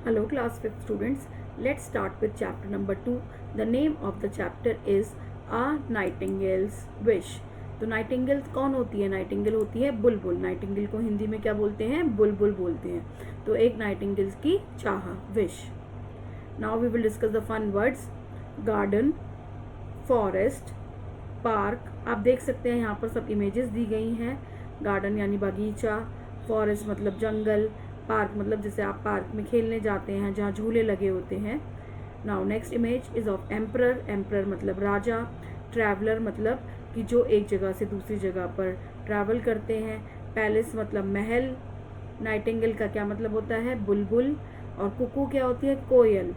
Hello class 5th students. Let's start with chapter number 2. The name of the chapter is A Nightingale's Wish. तो Nightingale कौन होती है? Nightingale होती है बुलबुल। Nightingale को हिंदी में क्या बोलते हैं? बुलबुल बोलते हैं। तो एक नाइटिंगेल की चाह, wish. Now we will discuss the fun words. Garden, forest, park. आप देख सकते हैं यहाँ पर सब इमेजेस दी गई हैं। गार्डन यानी बगीचा, फॉरेस्ट मतलब जंगल, पार्क मतलब जैसे आप पार्क में खेलने जाते हैं जहाँ झूले लगे होते हैं। Now next image is of emperor. Emperor मतलब राजा। ट्रैवलर मतलब कि जो एक जगह से दूसरी जगह पर ट्रैवल करते हैं। पैलेस मतलब महल। नाइटिंगेल का क्या मतलब होता है? बुलबुल। और कुकू क्या होती है? कोयल।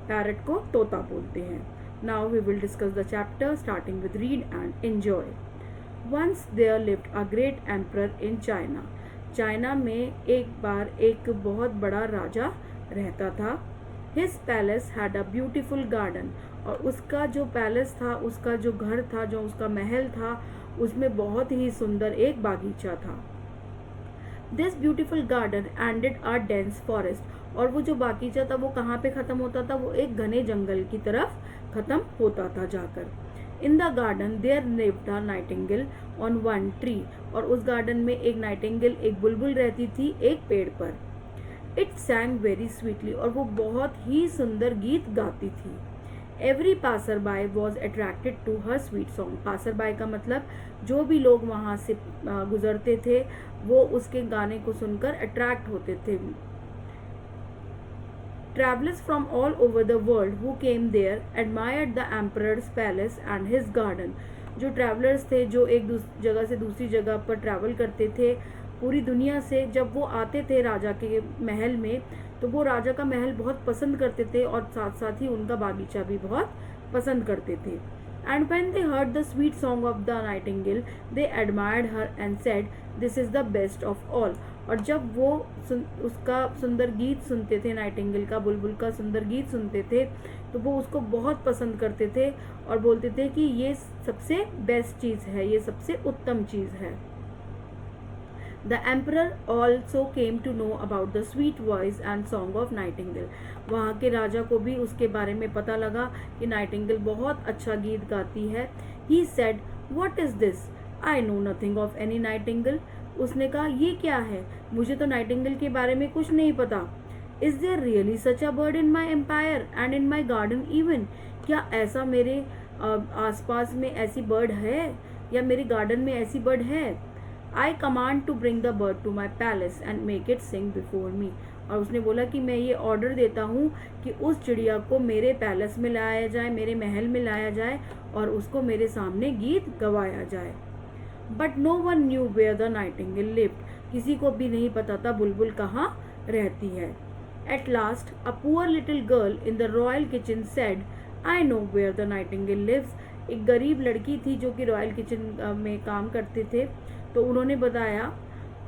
पैरट को तोता बोलते हैं। Now we will discuss the chapter starting with read and enjoy. Once there lived a great emperor in China. China में एक बार एक बहुत बड़ा राजा रहता था। His palace had a beautiful garden. और उसका जो पैलेस था, उसका जो घर था, जो उसका महल था, उसमें बहुत ही सुंदर एक बागीचा था। This beautiful garden ended a dense forest. और वो जो बागीचा था वो कहाँ पे खत्म होता था? वो एक घने जंगल की तरफ खत्म होता था जाकर। In the garden there lived a nightingale on one tree. और उस गार्डन में एक नाइटिंगेल, एक बुलबुल रहती थी एक पेड़ पर। It sang very sweetly. और वो बहुत ही सुंदर गीत गाती थी। Every passer by was attracted to her sweet song. Passer by का मतलब जो भी लोग वहाँ से गुजरते थे वो उसके गाने को सुनकर अट्रैक्ट होते थे। Travelers from all over the world who came there admired the emperor's palace and his garden. जो ट्रैवलर्स थे, जो एक जगह से दूसरी जगह पर ट्रैवल करते थे पूरी दुनिया से, जब वो आते थे राजा के महल में तो वो राजा का महल बहुत पसंद करते थे और साथ साथ ही उनका बागीचा भी बहुत पसंद करते थे। And when they heard the sweet song of the nightingale, they admired her and said, "This is the best of all." और जब वो उसका सुंदर गीत सुनते थे, नाइटिंगेल का, बुलबुल का सुंदर गीत सुनते थे, तो वो उसको बहुत पसंद करते थे और बोलते थे कि ये सबसे बेस्ट चीज़ है, ये सबसे उत्तम चीज़ है। The emperor also came to know about the sweet voice and song of nightingale. वहाँ के राजा को भी उसके बारे में पता लगा कि नाइटिंगेल बहुत अच्छा गीत गाती है। He said, "What is this? I know nothing of any nightingale." उसने कहा, ये क्या है? मुझे तो नाइटिंगेल के बारे में कुछ नहीं पता। Is there really such a bird in my empire and in my garden even? क्या ऐसा मेरे आसपास में ऐसी बर्ड है या मेरे गार्डन में ऐसी बर्ड है? I command to bring the bird to my palace and make it sing before me. और उसने बोला कि मैं ये ऑर्डर देता हूँ कि उस चिड़िया को मेरे पैलेस में लाया जाए, मेरे महल में लाया जाए और उसको मेरे सामने गीत गवाया जाए। But no one knew where the nightingale lived. किसी को भी नहीं पता था बुलबुल कहाँ रहती है। At last, a poor little girl in the royal kitchen said, "I know where the nightingale lives." एक गरीब लड़की थी जो कि रॉयल किचन में काम करते थे, तो उन्होंने बताया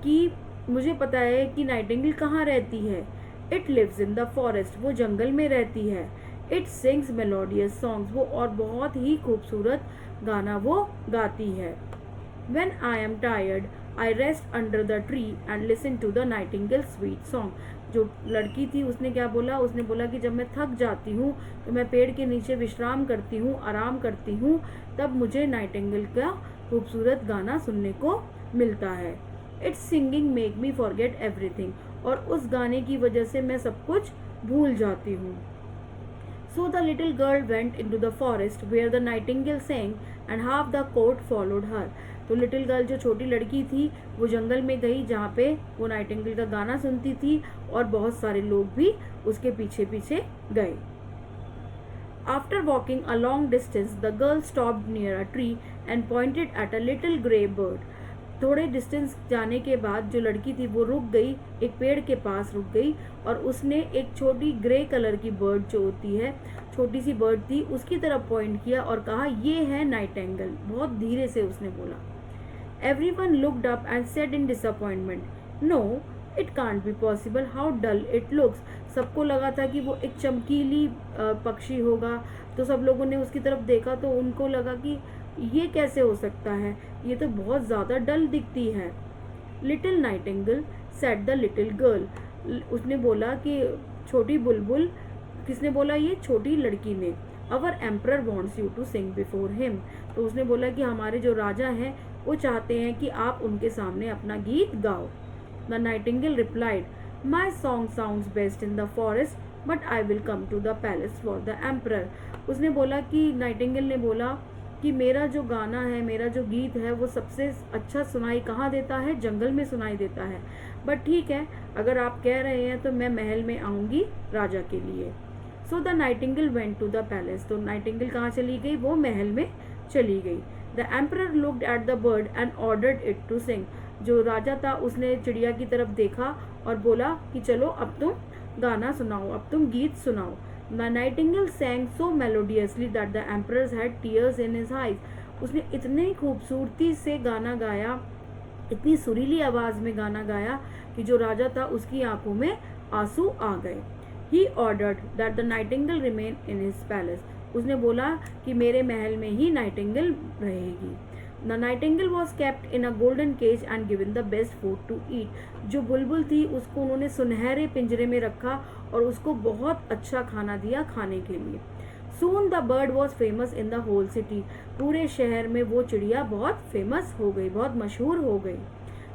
कि मुझे पता है कि नाइटिंगेल कहाँ रहती है। It lives in the forest. वो जंगल में रहती है। It sings melodious songs. वो और बहुत ही खूबसूरत गाना वो गाती है। When I am tired, I rest under the tree and listen to the nightingale's sweet song. जो लड़की थी उसने क्या बोला? उसने बोला कि जब मैं थक जाती हूँ तो मैं पेड़ के नीचे विश्राम करती हूँ, आराम करती हूँ, तब मुझे नाइटिंगेल का खूबसूरत गाना सुनने को मिलता है। It's singing make me forget everything. और उस गाने की वजह से मैं सब कुछ भूल जाती हूँ। So the little girl went into the forest where the nightingale sang and half the court followed her. तो लिटिल गर्ल जो छोटी लड़की थी वो जंगल में गई जहाँ पे वो नाइटिंगेल का गाना सुनती थी और बहुत सारे लोग भी उसके पीछे पीछे गए। After walking a long distance, the girl stopped near a tree and pointed at a little grey bird. थोड़े डिस्टेंस जाने के बाद जो लड़की थी वो रुक गई, एक पेड़ के पास रुक गई और उसने एक छोटी ग्रे कलर की बर्ड जो होती है, छोटी सी बर्ड थी, उसकी तरफ पॉइंट किया और कहा, ये है नाइटिंगेल। बहुत धीरे से उसने बोला। Everyone looked up and said in disappointment, "No, it can't be possible. How dull it looks." सबको लगा था कि वो एक चमकीली पक्षी होगा, तो सब लोगों ने उसकी तरफ देखा तो उनको लगा कि ये कैसे हो सकता है, ये तो बहुत ज़्यादा डल दिखती है। Little Nightingale said the little girl. उसने बोला कि छोटी बुलबुल, किसने बोला? ये छोटी लड़की ने। Our emperor wants you to sing before him. तो उसने बोला कि हमारे जो राजा हैं वो चाहते हैं कि आप उनके सामने अपना गीत गाओ। The nightingale replied, my song sounds best in the forest but I will come to the palace for the emperor. उसने बोला कि नाइटिंगेल ने बोला कि मेरा जो गाना है, मेरा जो गीत है वो सबसे अच्छा सुनाई कहाँ देता है? जंगल में सुनाई देता है। बट ठीक है, अगर आप कह रहे हैं तो मैं महल में आऊँगी राजा के लिए। So the nightingale went to the palace. तो नाइटिंगेल कहाँ चली गई? वो महल में चली गई। The emperor looked at the bird and ordered it to sing. जो राजा था उसने चिड़िया की तरफ देखा और बोला कि चलो अब तुम गाना सुनाओ, अब तुम गीत सुनाओ। The Nightingale sang so melodiously that the emperor had tears in his eyes. उसने इतनी खूबसूरती से गाना गाया, इतनी सुरीली आवाज में गाना गाया कि जो राजा था उसकी आंखों में आंसू आ गए। He ordered that the Nightingale remain in his palace. उसने बोला कि मेरे महल में ही नाइटिंगेल रहेगी। The Nightingale was kept in a golden cage and given the best food to eat. जो बुलबुल थी उसको उन्होंने सुनहरे पिंजरे में रखा और उसको बहुत अच्छा खाना दिया खाने के लिए। Soon the bird was famous in the whole city. पूरे शहर में वो चिड़िया बहुत फेमस हो गई, बहुत मशहूर हो गई।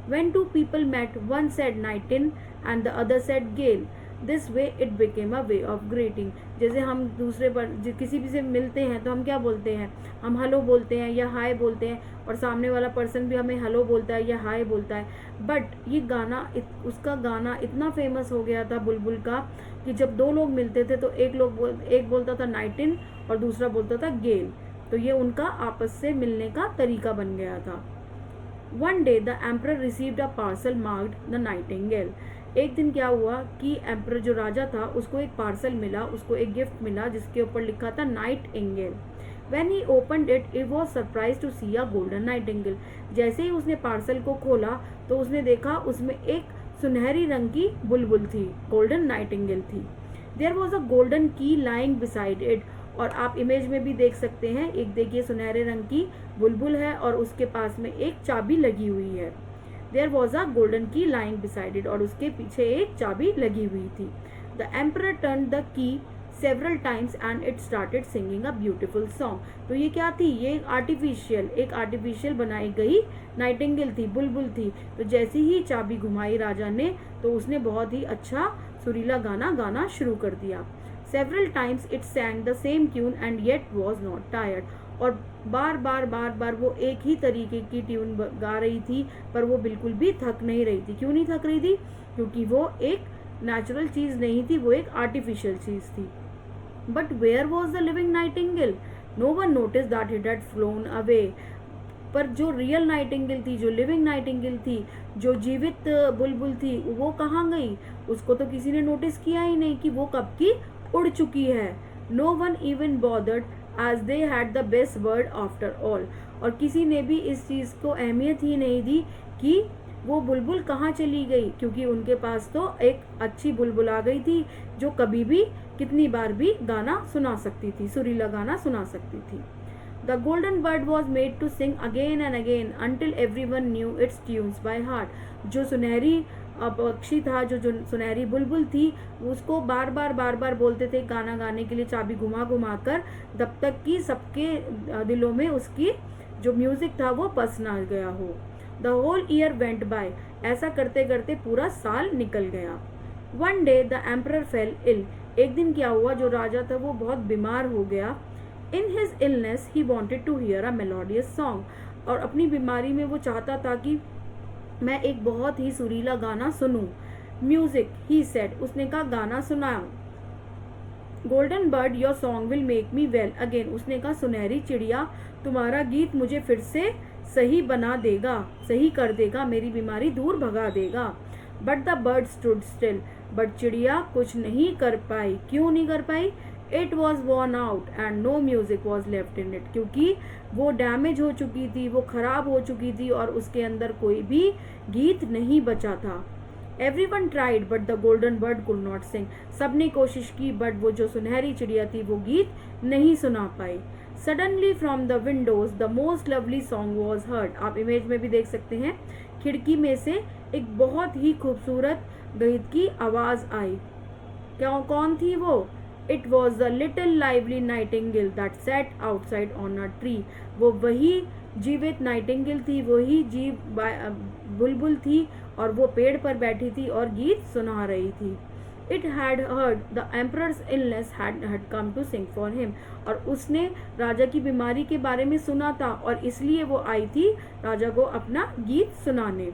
When two people met, one said nightin and the other said gale. This way it became a way of greeting. जैसे हम दूसरे पर किसी भी से मिलते हैं तो हम क्या बोलते हैं? हम हेलो बोलते हैं या हाय बोलते हैं, और सामने वाला पर्सन भी हमें हेलो बोलता है या हाय बोलता है। बट ये गाना उसका गाना इतना फेमस हो गया था बुलबुल का कि जब दो लोग मिलते थे तो एक बोलता था नाइटिन और दूसरा बोलता था गेल। तो ये उनका आपस से मिलने का तरीका बन गया था। One day the emperor received a parcel marked the Nightingale. एक दिन क्या हुआ कि एम्परर जो राजा था उसको एक पार्सल मिला, उसको एक गिफ्ट मिला जिसके ऊपर लिखा था Nightingale. When he opened it, he was surprised to see a golden nightingale. जैसे ही उसने पार्सल को खोला तो उसने देखा उसमें एक सुनहरी रंग की बुलबुल थी, गोल्डन नाइटिंगेल थी। There was a golden key lying beside it. और आप इमेज में भी देख सकते हैं, एक देखिए सुनहरे रंग की बुलबुल है और उसके पास में एक चाबी लगी हुई है। There was a golden key lying beside it. और उसके पीछे एक चाबी लगी हुई थी। The emperor turned the key several times and it started singing a beautiful song. तो ये क्या थी? ये एक आर्टिफिशियल बनाई गई नाइटिंगेल थी, बुलबुल थी। तो जैसे ही चाबी घुमाई राजा ने तो उसने बहुत ही अच्छा सुरीला गाना गाना शुरू कर दिया। Several times it sang the same tune and yet was not tired. और बार बार वो एक ही तरीके की ट्यून गा रही थी पर वो बिल्कुल भी थक नहीं रही थी। क्यों नहीं थक रही थी? क्योंकि वो एक नेचुरल चीज़ नहीं थी, वो एक आर्टिफिशियल चीज़ थी। But where was the living nightingale? No one notice that it had flown away. पर जो रियल नाइटिंगेल थी, जो लिविंग नाइटिंगेल थी, जो जीवित बुलबुल थी, वो कहाँ गई? उसको तो किसी ने नोटिस किया ही नहीं कि वो कब की उड़ चुकी है। No one even bothered as they had the best word after all. और किसी ने भी इस चीज़ को अहमियत ही नहीं दी कि वो बुलबुल कहाँ चली गई, क्योंकि उनके पास तो एक अच्छी बुलबुल आ गई थी जो कभी भी कितनी बार भी गाना सुना सकती थी, सुरीला गाना सुना सकती थी। The golden bird was made to sing again and again until everyone knew its tunes by heart. जो सुनहरी पक्षी था, जो सुनहरी बुलबुल थी, उसको बार बार बोलते थे गाना गाने के लिए चाबी घुमा कर, तब तक कि सबके दिलों में उसकी जो म्यूजिक था वो बस ना गया हो। The whole year went by. ऐसा करते करते पूरा साल निकल गया। One day the emperor fell ill. एक दिन क्या हुआ, जो राजा था वो बहुत बीमार हो गया। In his illness he wanted to hear a melodious song. और अपनी बीमारी में वो चाहता था कि मैं एक बहुत ही सुरीला गाना सुनूं। म्यूजिक, ही सेड, उसने कहा गाना सुनाओ। Golden bird, your song will make me well again. उसने कहा सुनहरी चिड़िया, तुम्हारा गीत मुझे फिर से सही बना देगा, सही कर देगा, मेरी बीमारी दूर भगा देगा। But the bird stood still. But चिड़िया कुछ नहीं कर पाई। क्यों नहीं कर पाई? It was worn out and no music was left in it. क्योंकि वो डैमेज हो चुकी थी, वो खराब हो चुकी थी और उसके अंदर कोई भी गीत नहीं बचा था। Everyone tried but the golden bird could not sing. सबने कोशिश की बट वो जो सुनहरी चिड़िया थी वो गीत नहीं सुना पाई। Suddenly from the windows the most lovely song was heard. आप इमेज में भी देख सकते हैं, खिड़की में से एक बहुत ही खूबसूरत गीत की आवाज आई। क्या कौन थी वो? It was the little lively Nightingale that set outside on a tree. वो वही जीवित नाइटिंगेल थी, वही बुलबुल थी और वो पेड़ पर बैठी थी और गीत सुना रही थी। It had heard the emperor's illness had come to sing for him. और उसने राजा की बीमारी के बारे में सुना था और इसलिए वो आई थी राजा को अपना गीत सुनाने।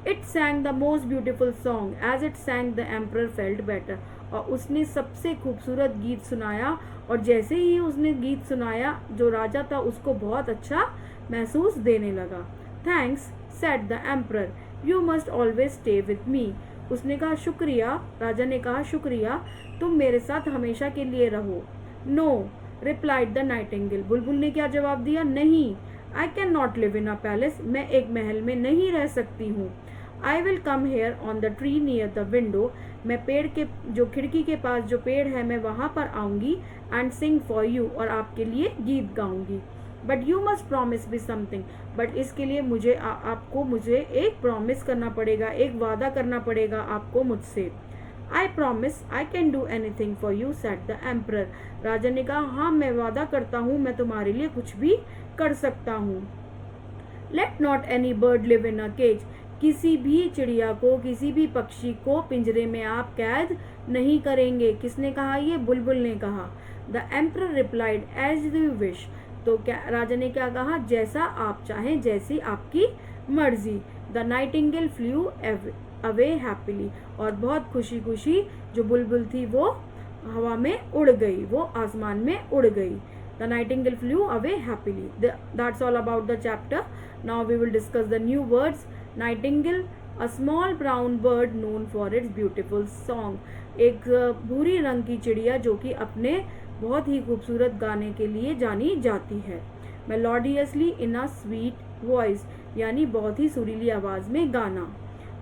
It sang the most beautiful song as it sang the emperor felt better. और उसने सबसे खूबसूरत गीत सुनाया और जैसे ही उसने गीत सुनाया जो राजा था उसको बहुत अच्छा महसूस देने लगा। Thanks said the emperor, you must always stay with me. उसने कहा शुक्रिया, राजा ने कहा शुक्रिया, तुम मेरे साथ हमेशा के लिए रहो। नो रिप्लाइड द नाइटिंगेल, बुलबुल ने क्या जवाब दिया? नहीं, I can not live in a palace, मैं एक महल में नहीं रह सकती हूँ। आई will come here on the tree near the window, मैं पेड़ के जो खिड़की के पास जो पेड़ है मैं वहाँ पर आऊँगी एंड सिंग फॉर यू, और आपके लिए गीत गाऊंगी। But you must promise me something, but इसके लिए मुझे एक प्रॉमिस करना पड़ेगा, एक वादा करना पड़ेगा आपको मुझसे। I promise I can do anything for you said the emperor. राजा ने कहा हाँ मैं वादा करता हूँ, मैं तुम्हारे लिए कुछ भी कर सकता हूँ। Let not any bird live in a cage, किसी भी चिड़िया को, किसी भी पक्षी को पिंजरे में आप कैद नहीं करेंगे। किसने कहा? ये बुलबुल ने कहा। The emperor replied as you wish, तो क्या राजा ने क्या कहा? जैसा आप चाहें, जैसी आपकी मर्जी। The nightingale flew away happily, और बहुत खुशी खुशी जो बुलबुल थी वो हवा में उड़ गई, वो आसमान में उड़ गई। The nightingale flew away happily. That's all about the chapter. Now we will discuss the new words. Nightingale, a small brown bird known for its beautiful song, एक भूरी रंग की चिड़िया जो कि अपने बहुत ही खूबसूरत गाने के लिए जानी जाती है। Melodiously in a sweet voice, यानी बहुत ही सुरीली आवाज में गाना।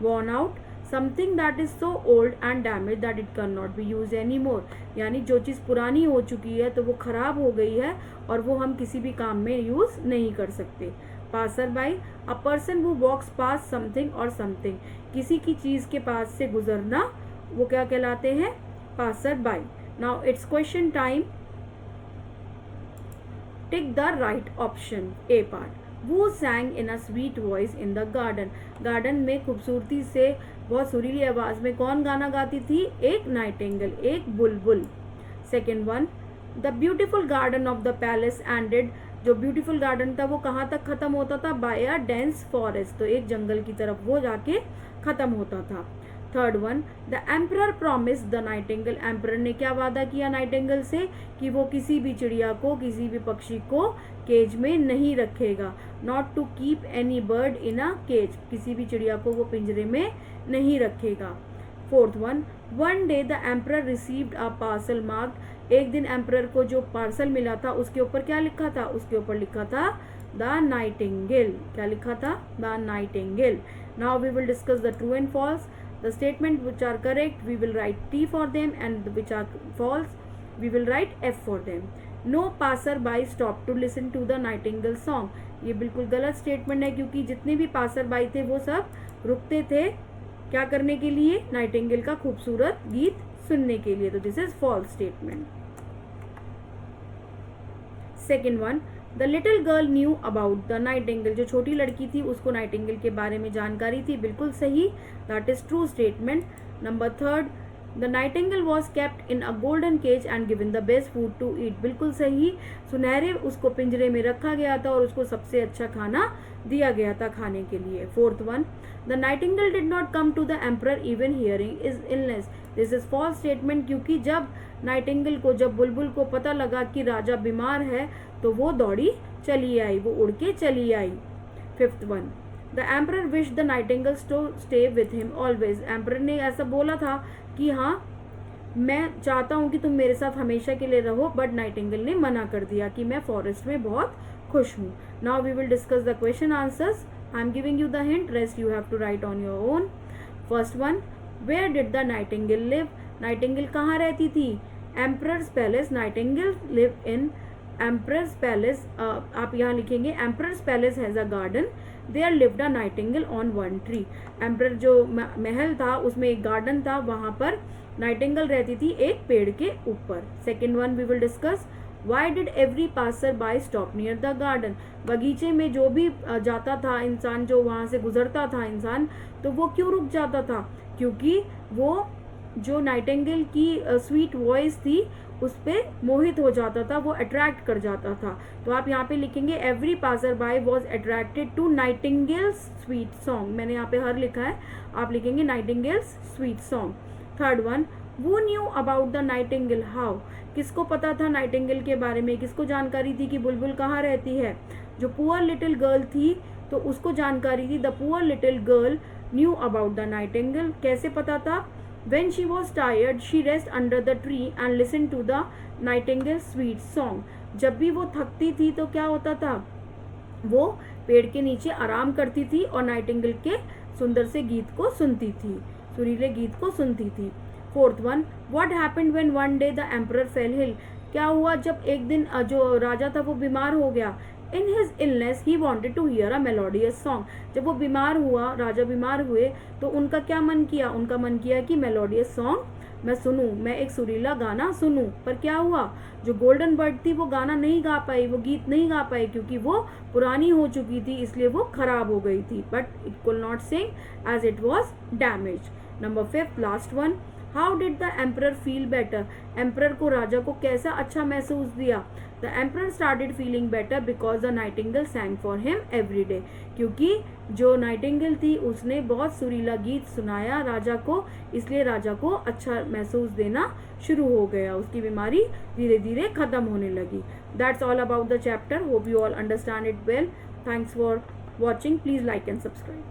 Worn out, something that is so old and damage that it can not be use any more, यानी जो चीज़ पुरानी हो चुकी है तो वो खराब हो गई है और वो हम किसी भी काम में यूज नहीं कर सकते। Passer by, a person who walks past something और समथिंग, किसी की चीज के पास से गुजरना, वो क्या कहलाते हैं? Passer by. Now it's question time. Tick the right option. A part. Who sang in a sweet voice in the garden? Garden में खूबसूरती से बहुत सुरीली आवाज में कौन गाना गाती थी? एक नाइटिंगेल, एक बुलबुल। Second one, the beautiful garden of the palace ended, जो ब्यूटीफुल गार्डन था वो कहाँ तक खत्म होता था? बाय अ डेंस फॉरेस्ट, तो एक जंगल की तरफ वो जाके खत्म होता था। Third one, the emperor promise the Nightingale, emperor ने क्या वादा किया नाइटिंगेल से? कि वो किसी भी चिड़िया को, किसी भी पक्षी को केज में नहीं रखेगा। Not to keep any bird in a cage, किसी भी चिड़िया को वो पिंजरे में नहीं रखेगा। Fourth one day the emperor received a parcel marked, एक दिन एम्परर को जो पार्सल मिला था उसके ऊपर क्या लिखा था? उसके ऊपर लिखा था द नाइटिंगेल। क्या लिखा था? The nightingale. Now we will discuss the true and false. The statement which are correct we will write T for them, and which are false we will write F for them. No passerby stopped to listen to the nightingale song, ये बिल्कुल गलत statement है क्योंकि जितने भी passerby थे वो सब रुकते थे क्या करने के लिए? नाइटिंगेल का खूबसूरत गीत सुनने के लिए, तो this is false statement. Second one, the little girl knew about the nightingale, जो छोटी लड़की थी उसको नाइटिंगेल के बारे में जानकारी थी, बिल्कुल सही, that is true statement. Number third, the nightingale was kept in a golden cage and given the best food to eat, बिल्कुल सही, सुनहरे उसको पिंजरे में रखा गया था और उसको सबसे अच्छा खाना दिया गया था खाने के लिए। Fourth one, the nightingale did not come to the emperor even hearing is illness, this is false statement, क्योंकि जब नाइटिंगेल को, जब बुलबुल को पता लगा कि राजा बीमार है तो वो दौड़ी चली आई, वो उड़ के चली आई। Fifth one, the emperor wish the nightingale to stay with him always, emperor ने ऐसा बोला था कि हाँ मैं चाहता हूँ कि तुम मेरे साथ हमेशा के लिए रहो, बट नाइटिंगेल ने मना कर दिया कि मैं फॉरेस्ट में बहुत खुश हूँ। Now we will discuss the question answers. I am giving you the hint, rest you have to write on your own. First one, where did the nightingale live, nightingale कहाँ रहती थी? Emperor's palace, nightingale live in emperor's palace, आप यहाँ लिखेंगे emperor's palace has a garden, there lived a nightingale on one tree. Emperor जो महल था उसमें एक गार्डन था, वहाँ पर नाइटिंगेल रहती थी एक पेड़ के ऊपर। Second one we will discuss, why did every passer by stop near the garden. बगीचे में जो भी जाता था इंसान, जो वहाँ से गुजरता था इंसान, तो वो क्यों रुक जाता था? क्योंकि वो जो नाइटिंगेल की स्वीट वॉइस थी उस पर मोहित हो जाता था, वो अट्रैक्ट कर जाता था। तो आप यहाँ पे लिखेंगे every passer by was attracted to nightingale's sweet song. मैंने यहाँ पे हर लिखा है, आप लिखेंगे nightingale's sweet song. Third one, वो knew about the nightingale how. किसको पता था नाइटिंगेल के बारे में, किसको जानकारी थी कि बुलबुल कहाँ रहती है? जो पुअर लिटिल गर्ल थी तो उसको जानकारी थी। The poor little girl knew about the Nightingale. कैसे पता था? When she was tired, she rest under the tree and listened to the nightingale's sweet song. जब भी वो थकती थी तो क्या होता था? वो पेड़ के नीचे आराम करती थी और नाइटिंगेल के सुंदर से गीत को सुनती थी, सुरीले गीत को सुनती थी। Fourth one, what happened when one day the emperor fell ill. क्या हुआ जब एक दिन जो राजा था वो बीमार हो गया? In his illness he wanted to hear a melodious song. जब वो बीमार हुआ, राजा बीमार हुए, तो उनका क्या मन किया? उनका मन किया कि मेलोडियस सॉन्ग मैं सुनूं, मैं एक सुरीला गाना सुनूं। पर क्या हुआ? जो गोल्डन बर्ड थी वो गाना नहीं गा पाई, वो गीत नहीं गा पाई, क्योंकि वो पुरानी हो चुकी थी, इसलिए वो खराब हो गई थी। But it could not sing as it was damage. Number fifth, last one, how did the emperor feel better. Emperor को, राजा को कैसा अच्छा महसूस दिया? The emperor started feeling better because the nightingale sang for him every day. क्योंकि जो Nightingale थी उसने बहुत सुरीला गीत सुनाया राजा को, इसलिए राजा को अच्छा महसूस देना शुरू हो गया, उसकी बीमारी धीरे धीरे खत्म होने लगी। That's all about the chapter. Hope you all understand it well. Thanks for watching. Please like and subscribe.